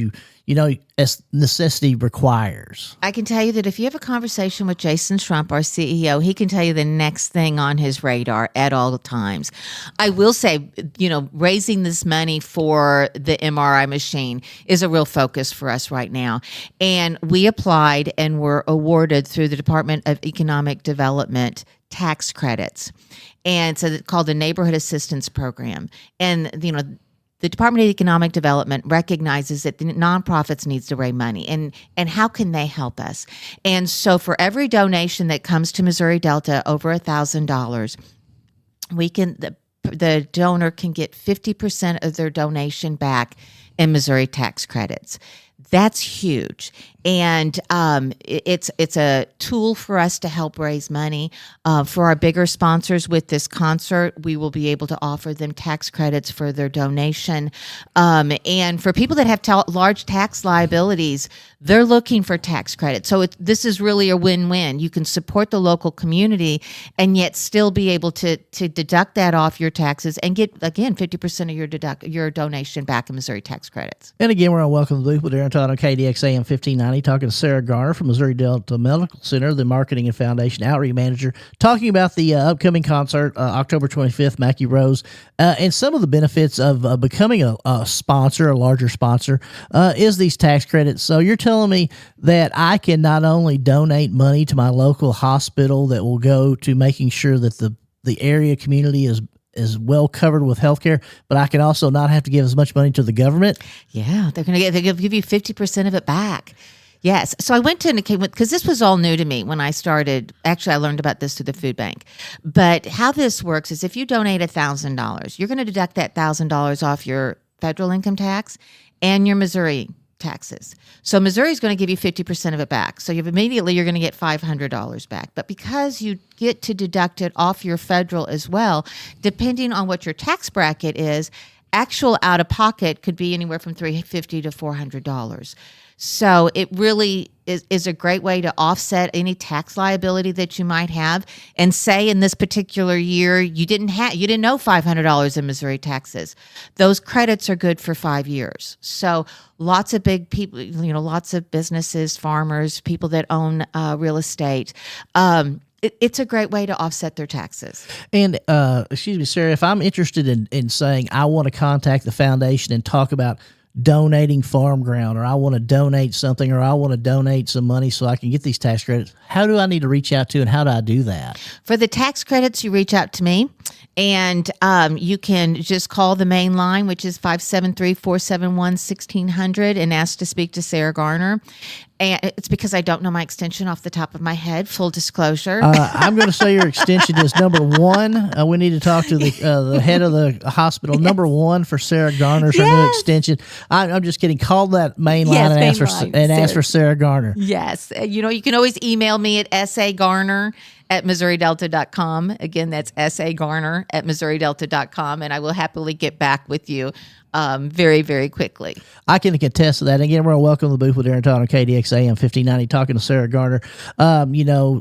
as necessity requires? I can tell you that if you have a conversation with Jason Schrump, our CEO, he can tell you the next thing on his radar at all times. I will say, raising this money for the MRI machine is a real focus for us right now. And we applied and were awarded through the Department of Economic Development tax credits. And so it's called the Neighborhood Assistance Program. And, the Department of Economic Development recognizes that the nonprofits needs to raise money, and how can they help us? And so for every donation that comes to Missouri Delta over $1,000, the donor can get 50% of their donation back in Missouri tax credits. That's huge. And it's a tool for us to help raise money. For our bigger sponsors with this concert, we will be able to offer them tax credits for their donation. And for people that have large tax liabilities, they're looking for tax credits. So this is really a win-win. You can support the local community and yet still be able to deduct that off your taxes and get, again, 50% of your donation back in Missouri tax credits. And again, we're on Welcome to the Booth with Daren Todd on KDX AM 1590, talking to Sarah Garner from Missouri Delta Medical Center, the Marketing and Foundation Outreach Manager, talking about the upcoming concert, October 25th, Maggie Rose, and some of the benefits of becoming a sponsor, a larger sponsor, is these tax credits. So you're telling me that I can not only donate money to my local hospital that will go to making sure that the area community is well covered with healthcare, but I can also not have to give as much money to the government? Yeah, they're going to give you 50% of it back. Yes. So I went to because this was all new to me when I started. Actually, I learned about this through the food bank. But how this works is if you donate $1,000, you're going to deduct that $1,000 off your federal income tax and your Missouri taxes. So Missouri is going to give you 50% of it back. So you're going to get $500 back. But because you get to deduct it off your federal as well, depending on what your tax bracket is, actual out of pocket could be anywhere from $350 to $400. So it really is a great way to offset any tax liability that you might have. And say in this particular year you didn't know $500 in Missouri taxes. Those credits are good for 5 years. So lots of big people, lots of businesses, farmers, people that own real estate. It's a great way to offset their taxes. And excuse me, Sarah, if I'm interested in saying I want to contact the foundation and talk about donating farm ground, or I want to donate something, or I want to donate some money so I can get these tax credits, how do I need to reach out to, and how do I do that? For the tax credits, you reach out to me, And you can just call the main line, which is 573-471-1600, and ask to speak to Sarah Garner. And it's because I don't know my extension off the top of my head, full disclosure. I'm going to say your extension is number 1. We need to talk to the head of the hospital. Yes. Number 1 for Sarah Garner's her new extension. I'm just kidding. Call that main line and ask for Sarah Garner. Yes. You can always email me at sagarner@MissouriDelta.com. Again, that's sagarner@MissouriDelta.com, and I will happily get back with you very, very quickly. I can attest to that. Again, we're going to welcome the booth with Daren Todd on KDX AM 1590, talking to Sarah Garner.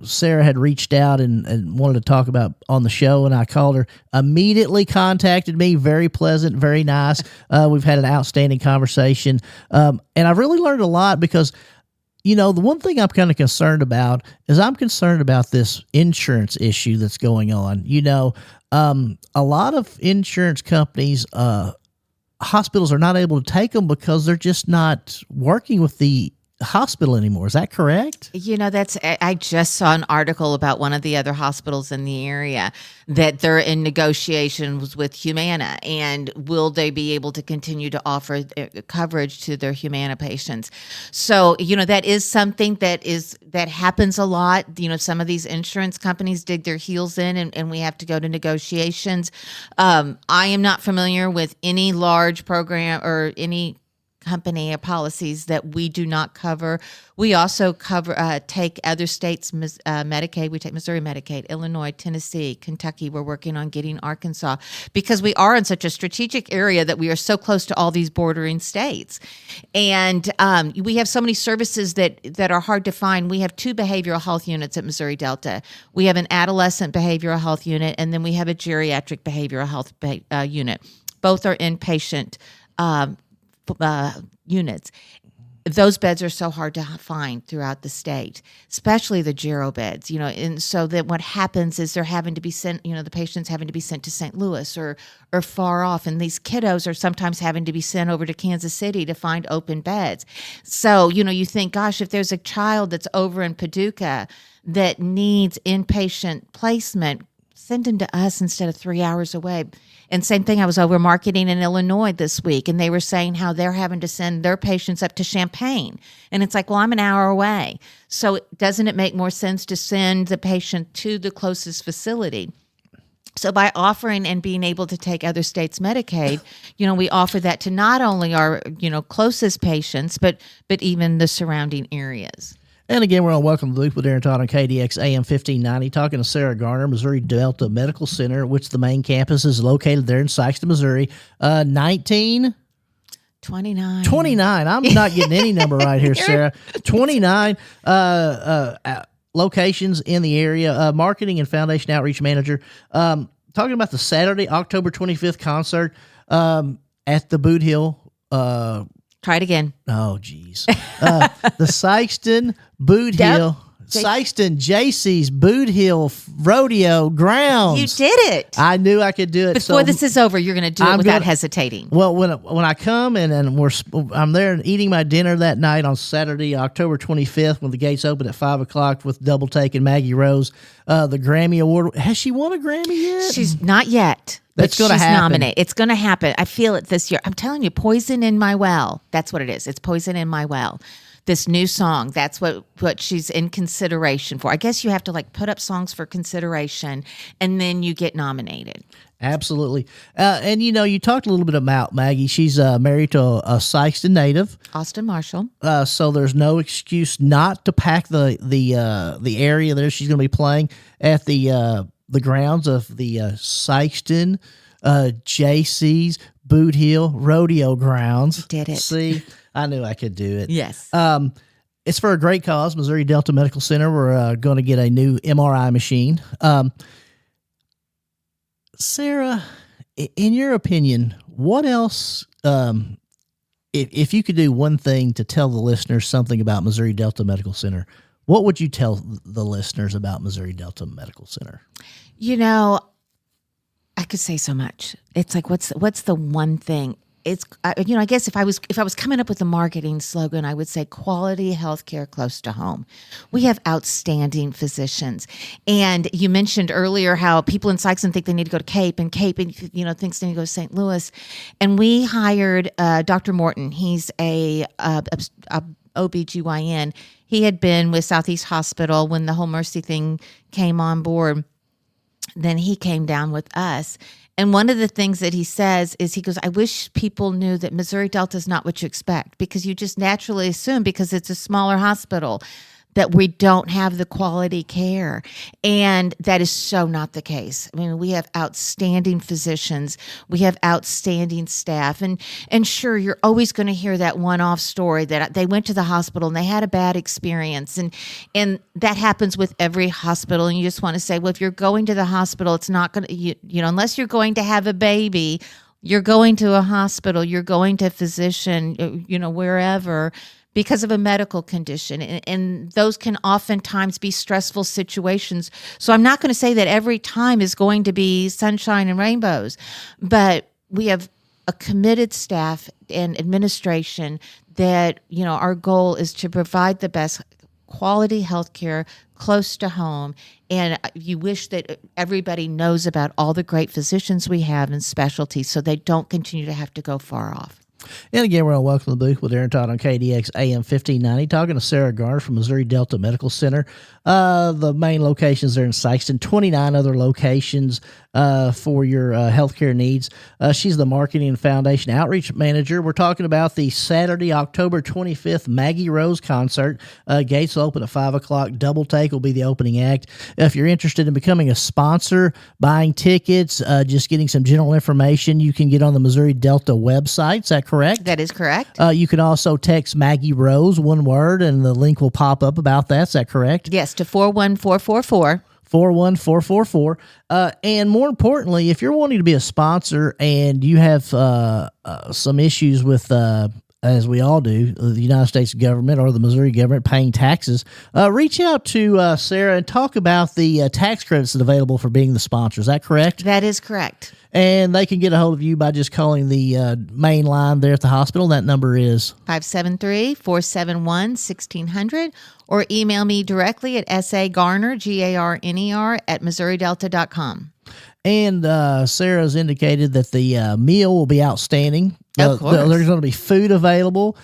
Sarah had reached out and wanted to talk about on the show, and I called her, immediately contacted me, very pleasant, very nice. We've had an outstanding conversation, and I've really learned a lot because the one thing I'm kind of concerned about is I'm concerned about this insurance issue that's going on. A lot of insurance companies, hospitals are not able to take them because they're just not working with the hospital anymore. Is that correct? I just saw an article about one of the other hospitals in the area that they're in negotiations with Humana, and will they be able to continue to offer coverage to their Humana patients? So, that is something that happens a lot. Some of these insurance companies dig their heels in, and we have to go to negotiations. I am not familiar with any large program or any company or policies that we do not cover. We also take other states' Medicaid. We take Missouri Medicaid, Illinois, Tennessee, Kentucky. We're working on getting Arkansas, because we are in such a strategic area that we are so close to all these bordering states. And we have so many services that are hard to find. We have 2 behavioral health units at Missouri Delta. We have an adolescent behavioral health unit, and then we have a geriatric behavioral health unit. Both are inpatient units. Those beds are so hard to find throughout the state, especially the gero beds, and so that what happens is they're having to be sent, the patients having to be sent to St. Louis or far off. And these kiddos are sometimes having to be sent over to Kansas City to find open beds. So, you think, gosh, if there's a child that's over in Paducah that needs inpatient placement, send them to us instead of 3 hours away. And same thing, I was over marketing in Illinois this week, and they were saying how they're having to send their patients up to Champaign. And it's like, well, I'm an hour away. So doesn't it make more sense to send the patient to the closest facility? So by offering and being able to take other states' Medicaid, we offer that to not only our, closest patients, but even the surrounding areas. And again, we're on Welcome to the Loop with Daren Todd on KDX AM 1590, talking to Sarah Garner, Missouri Delta Medical Center, which the main campus is located there in Sikeston, Missouri. 29. 29. I'm not getting any number right here, Sarah. 29 locations in the area. Marketing and Foundation Outreach Manager. Talking about the Saturday, October 25th concert at the Boot Hill. Try it again. Oh, geez. The Sikeston Boot Hill. Sikeston JC's Boot Hill Rodeo Grounds. You did it. I knew I could do it. Before this is over, you're going to do it without hesitating. Well, when I come and I'm there and eating my dinner that night on Saturday, October 25th, when the gates open at 5 o'clock with Double Take and Maggie Rose, the Grammy Award. Has she won a Grammy yet? She's not yet. That's going to happen. Nominated. It's going to happen. I feel it this year. I'm telling you, Poison in My Well. That's what it is. It's Poison in My Well. This new song, that's what she's in consideration for. I guess you have to put up songs for consideration, and then you get nominated. Absolutely. And you talked a little bit about Maggie. She's married to a Sikeston native, Austin Marshall. So there's no excuse not to pack the area there. She's going to be playing at the grounds of the Sikeston JC's Boot Hill Rodeo Grounds. You did it. See, I knew I could do it. Yes. It's for a great cause. Missouri Delta Medical Center. We're going to get a new MRI machine. Sarah, in your opinion, what else, if you could do one thing to tell the listeners something about Missouri Delta Medical Center, what would you tell the listeners about Missouri Delta Medical Center? I could say so much. It's like, what's the one thing? I guess if I was coming up with a marketing slogan, I would say quality healthcare close to home. We have outstanding physicians, and you mentioned earlier how people in Sikeston think they need to go to Cape, and thinks they need to go to St. Louis, and we hired Dr. Morton. He's a OBGYN. He had been with Southeast Hospital when the whole Mercy thing came on board. Then he came down with us. And one of the things that he says is, he goes, I wish people knew that Missouri Delta is not what you expect, because you just naturally assume, because it's a smaller hospital, that we don't have the quality care. And that is so not the case. I mean, we have outstanding physicians. We have outstanding staff. And sure, you're always going to hear that one-off story that they went to the hospital and they had a bad experience. And that happens with every hospital. And you just want to say, well, if you're going to the hospital, it's not going to, unless you're going to have a baby, you're going to a hospital, you're going to a physician, wherever, because of a medical condition. And those can oftentimes be stressful situations. So I'm not going to say that every time is going to be sunshine and rainbows, but we have a committed staff and administration that, our goal is to provide the best quality health care close to home. And you wish that everybody knows about all the great physicians we have and specialties, so they don't continue to have to go far off. And again, we're on Welcome to the Booth with Daren, Todd on KDX AM 1590, talking to Sarah Garner from Missouri Delta Medical Center. The main locations are in Sikeston, 29 other locations for your healthcare needs. She's the Marketing and Foundation Outreach Manager. We're talking about the Saturday, October 25th Maggie Rose concert. Gates will open at 5 o'clock. Double Take will be the opening act. If you're interested in becoming a sponsor, buying tickets, just getting some general information, you can get on the Missouri Delta website. Is that correct? That is correct. You can also text Maggie Rose, one word, and the link will pop up about that. Is that correct? Yes, to 41444. 41444. And more importantly, if you're wanting to be a sponsor and you have some issues with, as we all do, the United States government or the Missouri government paying taxes, reach out to Sarah and talk about the tax credits that are available for being the sponsor. Is that correct? That is correct. And they can get a hold of you by just calling the main line there at the hospital. That number is 573-471-1600, or email me directly at sagarner, Garner, at MissouriDelta.com. And Sarah's indicated that the meal will be outstanding. Of course. There's going to be food available,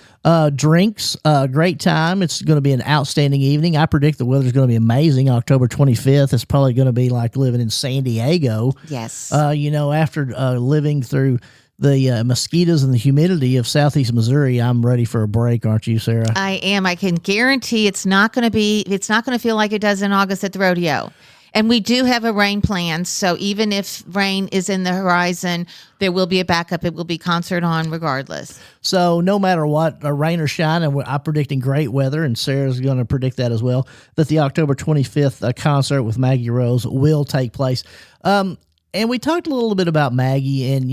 drinks, great time. It's going to be an outstanding evening. I predict the weather's going to be amazing. October 25th. It's probably going to be like living in San Diego. Yes. After living through the mosquitoes and the humidity of southeast Missouri, I'm ready for a break, aren't you, Sarah? I am. I can guarantee it's not going to feel like it does in August at the rodeo. And we do have a rain plan, so even if rain is in the horizon, there will be a backup. It will be concert on regardless. So no matter what, rain or shine, and I'm predicting great weather, and Sarah's going to predict that as well, that the October 25th concert with Maggie Rose will take place. And we talked a little bit about Maggie, and,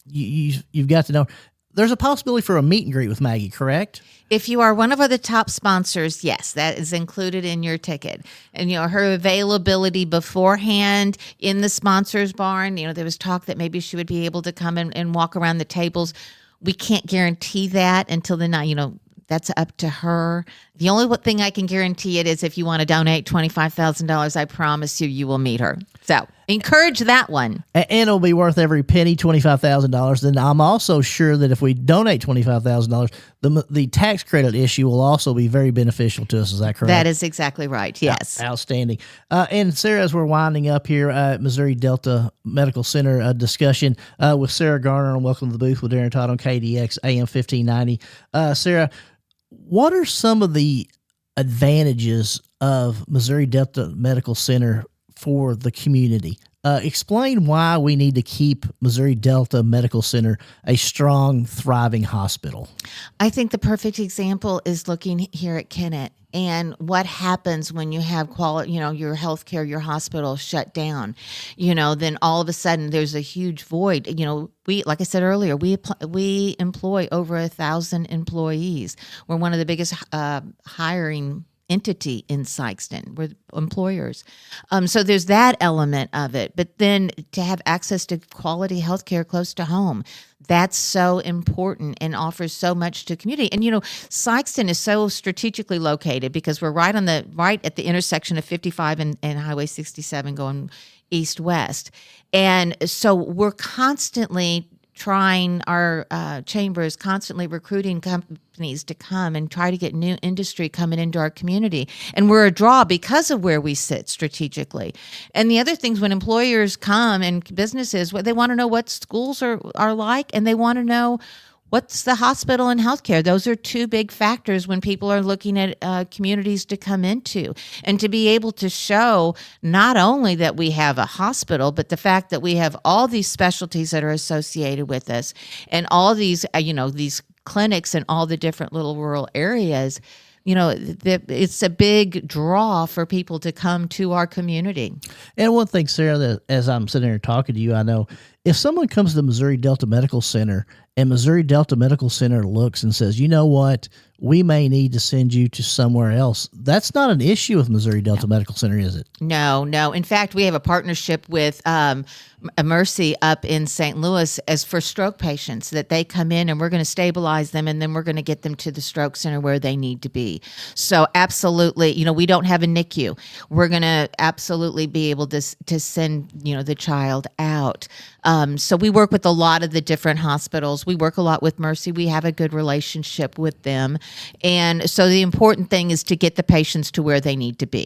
you've got to know, there's a possibility for a meet and greet with Maggie, correct? If you are one of the top sponsors, yes, that is included in your ticket. And, her availability beforehand in the sponsors barn, there was talk that maybe she would be able to come and walk around the tables. We can't guarantee that until the night, that's up to her. The only thing I can guarantee it is if you want to donate $25,000, I promise you will meet her. So encourage that one. And it'll be worth every penny, $25,000. Then I'm also sure that if we donate $25,000, the tax credit issue will also be very beneficial to us. Is that correct? That is exactly right. Yes. Outstanding. And Sarah, as we're winding up here at Missouri Delta Medical Center discussion with Sarah Garner on Welcome to the Booth with Daren, Todd on KDX AM 1590. Sarah, what are some of the advantages of Missouri Delta Medical Center for the community? Explain why we need to keep Missouri Delta Medical Center a strong, thriving hospital. I think the perfect example is looking here at Kennett and what happens when you have your healthcare, your hospital shut down. Then all of a sudden there's a huge void. We, like I said earlier, we employ over 1,000 employees. We're one of the biggest hiring entity in Sikeston. We're employers. So there's that element of it. But then to have access to quality health care close to home, that's so important and offers so much to community. And Sikeston is so strategically located because we're right at the intersection of 55 and Highway 67 going east-west. And so we're constantly trying, our chamber is constantly recruiting companies to come and try to get new industry coming into our community. And we're a draw because of where we sit strategically. And the other things, when employers come and businesses, they want to know what schools are like, and they want to know what's the hospital and healthcare. Those are two big factors when people are looking at communities to come into. And to be able to show not only that we have a hospital, but the fact that we have all these specialties that are associated with us, and all these, these clinics in all the different little rural areas. It's a big draw for people to come to our community. And one thing, Sarah, that as I'm sitting here talking to you, I know if someone comes to the Missouri Delta Medical Center and Missouri Delta Medical Center looks and says, you know what, we may need to send you to somewhere else, that's not an issue with Missouri Delta Medical Center, is it? No. In fact, we have a partnership with Mercy up in St. Louis as for stroke patients, that they come in and we're going to stabilize them, and then we're going to get them to the stroke center where they need to be. So absolutely, we don't have a NICU. We're going to absolutely be able to send, the child out. So we work with a lot of the different hospitals. We work a lot with Mercy. We have a good relationship with them. And so the important thing is to get the patients to where they need to be.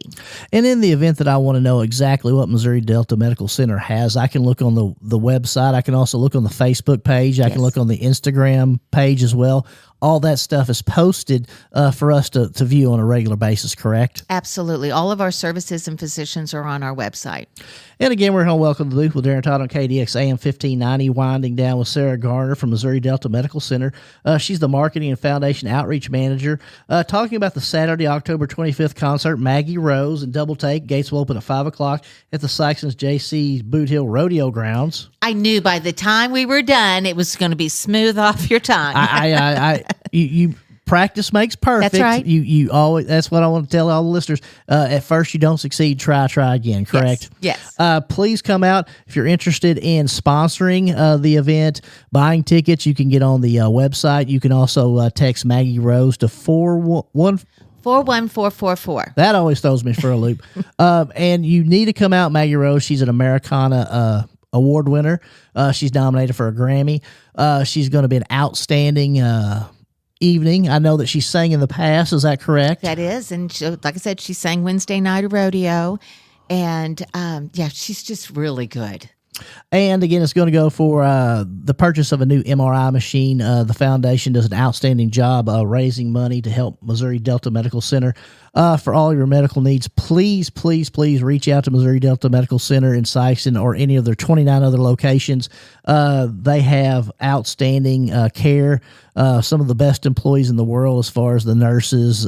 And in the event that I want to know exactly what Missouri Delta Medical Center has, I can look on the website. I can also look on the Facebook page. I can look on the Instagram page as well. All that stuff is posted for us to view on a regular basis, correct? Absolutely. All of our services and physicians are on our website. And again, we're home. Welcome to the Booth with Daren Todd on KDX AM 1590, winding down with Sarah Garner from Missouri Delta Medical Center. She's the Marketing and Foundation Outreach Manager. Talking about the Saturday, October 25th concert, Maggie Rose and Double Take. Gates will open at 5 o'clock at the Sykeston's J.C. Boot Hill Rodeo Grounds. I knew by the time we were done, it was going to be smooth off your tongue. You practice makes perfect. That's right. You always. That's what I want to tell all the listeners. At first, you don't succeed. Try again. Correct. Yes. Please come out if you're interested in sponsoring the event. Buying tickets, you can get on the website. You can also text Maggie Rose to 41444. That always throws me for a loop. And you need to come out, Maggie Rose. She's an Americana award winner. She's nominated for a Grammy. She's going to be an outstanding evening. I know that she sang in the past. Is that correct? That is. And like I said, she sang Wednesday night at rodeo. And she's just really good. And again, it's going to go for the purchase of a new MRI machine. The foundation does an outstanding job raising money to help Missouri Delta Medical Center for all your medical needs. Please reach out to Missouri Delta Medical Center in Sikeston or any of their 29 other locations. They have outstanding care. Some of the best employees in the world as far as the nurses,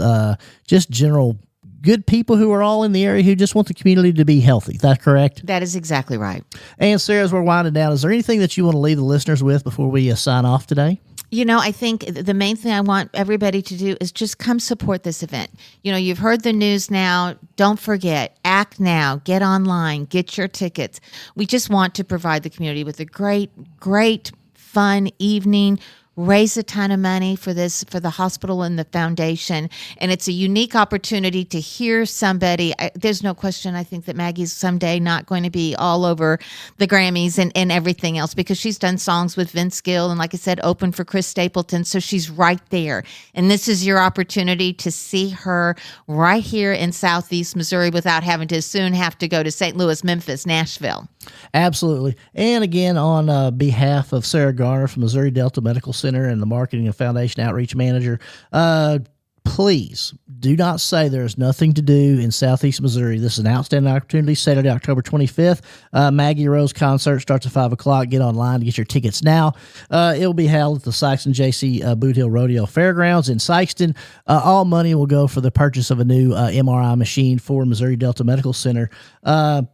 just general good people who are all in the area who just want the community to be healthy. Is that correct? That is exactly right. And Sarah, as we're winding down, is there anything that you want to leave the listeners with before we sign off today? I think the main thing I want everybody to do is just come support this event. You've heard the news now. Don't forget, act now, get online, get your tickets. We just want to provide the community with a great, fun evening. Raise a ton of money for the hospital and the foundation. And it's a unique opportunity to hear somebody. There's no question, I think, that Maggie's someday not going to be all over the Grammys and everything else, because she's done songs with Vince Gill and, like I said, open for Chris Stapleton. So she's right there. And this is your opportunity to see her right here in Southeast Missouri without having to soon have to go to St. Louis, Memphis, Nashville. Absolutely. And again, on behalf of Sarah Garner from Missouri Delta Medical Center and the Marketing and Foundation Outreach Manager, please do not say there's nothing to do in Southeast Missouri. This is an outstanding opportunity. Saturday, October 25th. Maggie Rose concert starts at 5 o'clock. Get online to get your tickets now. It will be held at the Sikeston J.C. Boot Hill Rodeo Fairgrounds in Sikeston. All money will go for the purchase of a new MRI machine for Missouri Delta Medical Center.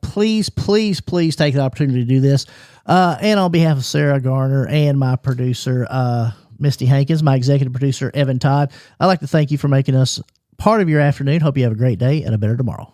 Please take the opportunity to do this. And on behalf of Sarah Garner and my producer, Misty Hankins, my executive producer, Evan Todd, I'd like to thank you for making us part of your afternoon. Hope you have a great day and a better tomorrow.